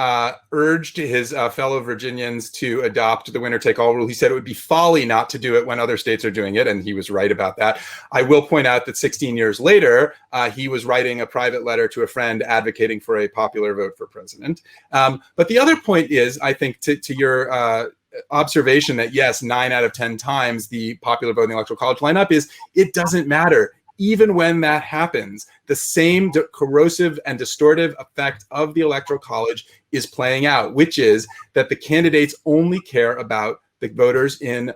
urged his fellow Virginians to adopt the winner-take-all rule. He said it would be folly not to do it when other states are doing it, and he was right about that. I will point out that 16 years later, he was writing a private letter to a friend advocating for a popular vote for president. But the other point is, I think, to your observation that, yes, 9 out of 10 times the popular vote in the Electoral College lineup is, it doesn't matter. Even when that happens, the same corrosive and distortive effect of the Electoral College is playing out, which is that the candidates only care about the voters in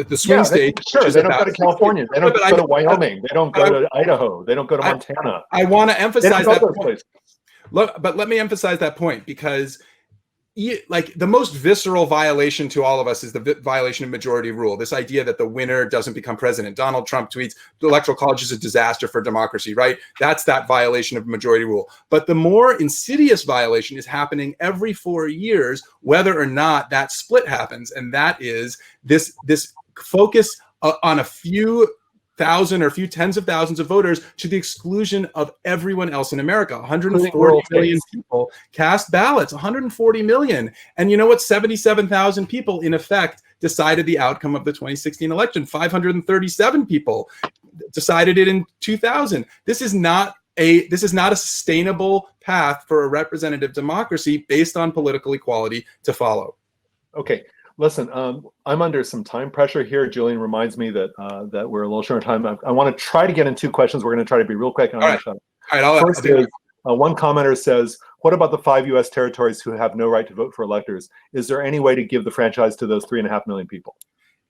the swing state. Sure, they don't go to California. They don't go to Wyoming. They don't go to Idaho. They don't go to Montana. I want to emphasize that point. Look, but let me emphasize that point, because like the most visceral violation to all of us is the violation of majority rule. This idea that the winner doesn't become president. Donald Trump tweets, the Electoral College is a disaster for democracy, right? That's that violation of majority rule. But the more insidious violation is happening every 4 years, whether or not that split happens. And that is this focus on a few thousand or a few tens of thousands of voters to the exclusion of everyone else in America. 140 million people cast ballots, 140 million. And you know what? 77,000 people, in effect, decided the outcome of the 2016 election. 537 people decided it in 2000. This is not a sustainable path for a representative democracy based on political equality to follow. Okay. Listen, I'm under some time pressure here. Julian reminds me that that we're a little short on time. I want to try to get in 2 questions. We're going to try to be real quick. All right. First is, one commenter says, what about the 5 U.S. territories who have no right to vote for electors? Is there any way to give the franchise to those 3.5 million people?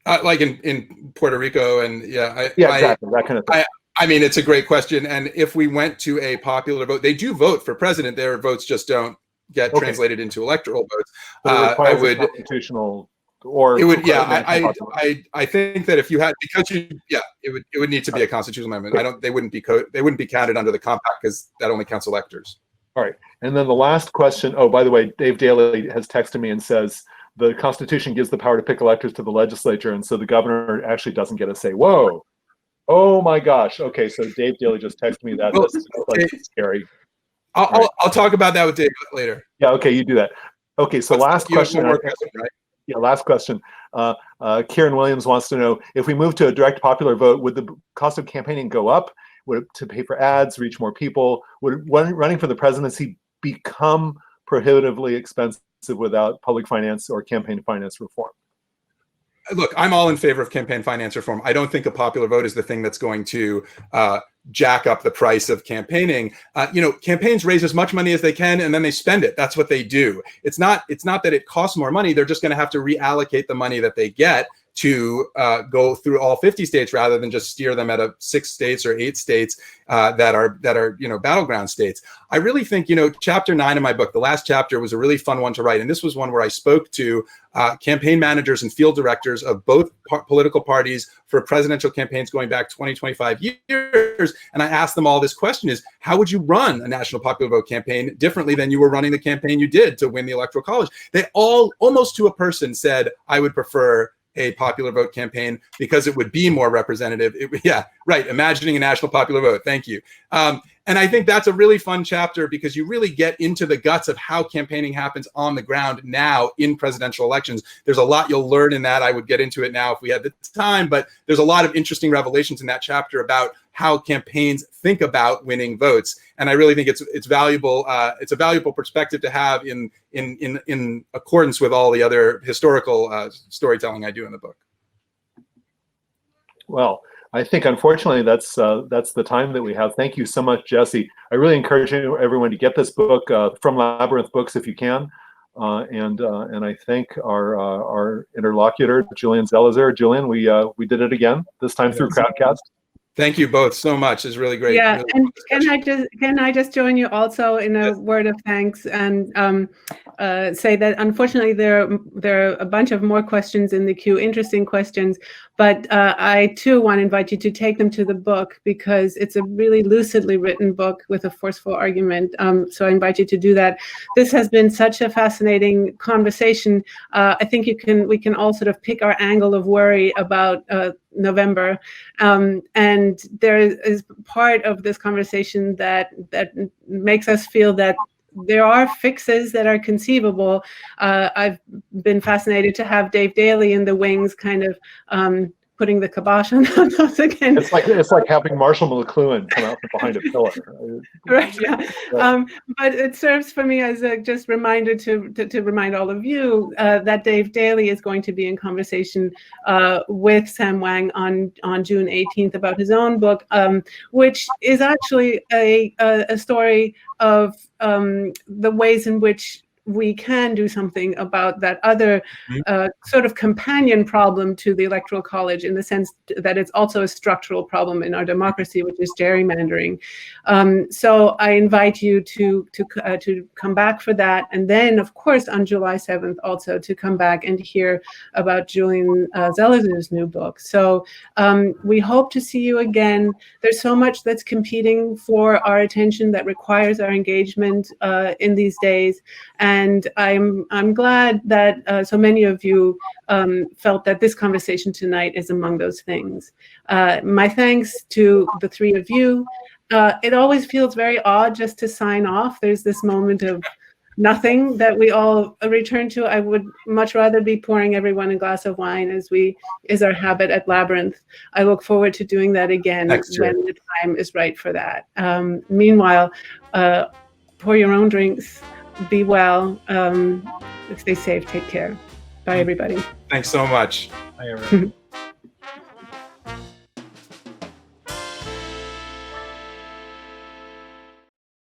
Like in Puerto Rico and exactly, that kind of thing. I mean, it's a great question. And if we went to a popular vote, they do vote for president. Their votes just don't get translated into electoral votes. I would constitutional. Or it would, I think that if you had, because it would need to be a constitutional amendment. They wouldn't be counted under the compact, because that only counts electors. All right, and then the last question. Oh, by the way, Dave Daly has texted me and says the Constitution gives the power to pick electors to the legislature, and so the governor actually doesn't get a say. Whoa, oh my gosh. Okay, so Dave Daly just texted me that. Well, that's scary. I'll talk about that with Dave later. Yeah. Okay, you do that. Okay, so last question. Right? Yeah, last question. Kieran Williams wants to know, if we move to a direct popular vote, would the cost of campaigning go up? Would it, to pay for ads, reach more people? Would running for the presidency become prohibitively expensive without public finance or campaign finance reform? Look, I'm all in favor of campaign finance reform. I don't think a popular vote is the thing that's going to jack up the price of campaigning. Campaigns raise as much money as they can and then they spend it. That's what they do. It's not that it costs more money. They're just going to have to reallocate the money that they get to go through all 50 states rather than just steer them at 6 states or 8 states that are battleground states. I really think, chapter 9 of my book, the last chapter, was a really fun one to write. And this was one where I spoke to campaign managers and field directors of both political parties for presidential campaigns going back 20, 25 years. And I asked them all this question is, how would you run a national popular vote campaign differently than you were running the campaign you did to win the Electoral College? They all, almost to a person, said, I would prefer a popular vote campaign because it would be more representative. Imagining a national popular vote. Thank you. And I think that's a really fun chapter because you really get into the guts of how campaigning happens on the ground now in presidential elections. There's a lot you'll learn in that. I would get into it now if we had the time, but there's a lot of interesting revelations in that chapter about how campaigns think about winning votes. And I really think it's valuable. It's a valuable perspective to have in accordance with all the other historical storytelling I do in the book. Well, I think unfortunately that's the time that we have. Thank you so much, Jesse. I really encourage everyone to get this book from Labyrinth Books if you can. And I thank our interlocutor, Julian Zelizer. Julian, we did it again, this time through Crowdcast. Thank you both so much. It's really great. Yeah, really and can I just join you also in a word of thanks and say that unfortunately there are a bunch of more questions in the queue, interesting questions, but I too want to invite you to take them to the book because it's a really lucidly written book with a forceful argument. So I invite you to do that. This has been such a fascinating conversation. I think we can all sort of pick our angle of worry about November. And there is part of this conversation that makes us feel that there are fixes that are conceivable. I've been fascinated to have Dave Daly in the wings kind of putting the kibosh on those again. It's like having Marshall McLuhan come out from behind a pillar. Right, yeah. But it serves for me as a just reminder to remind all of you that Dave Daly is going to be in conversation with Sam Wang on June 18th about his own book, which is actually a story of the ways in which we can do something about that other sort of companion problem to the Electoral College, in the sense that it's also a structural problem in our democracy, which is gerrymandering. So I invite you to come back for that, and then, of course, on July 7th, also to come back and hear about Julian Zelizer's new book. So we hope to see you again. There's so much that's competing for our attention that requires our engagement in these days. And I'm glad that so many of you felt that this conversation tonight is among those things. My thanks to the three of you. It always feels very odd just to sign off. There's this moment of nothing that we all return to. I would much rather be pouring everyone a glass of wine, as is our habit at Labyrinth. I look forward to doing that again when the time is right for that. Meanwhile, pour your own drinks. Be well. Stay safe. Take care. Bye, everybody. Thanks so much. Bye, everyone.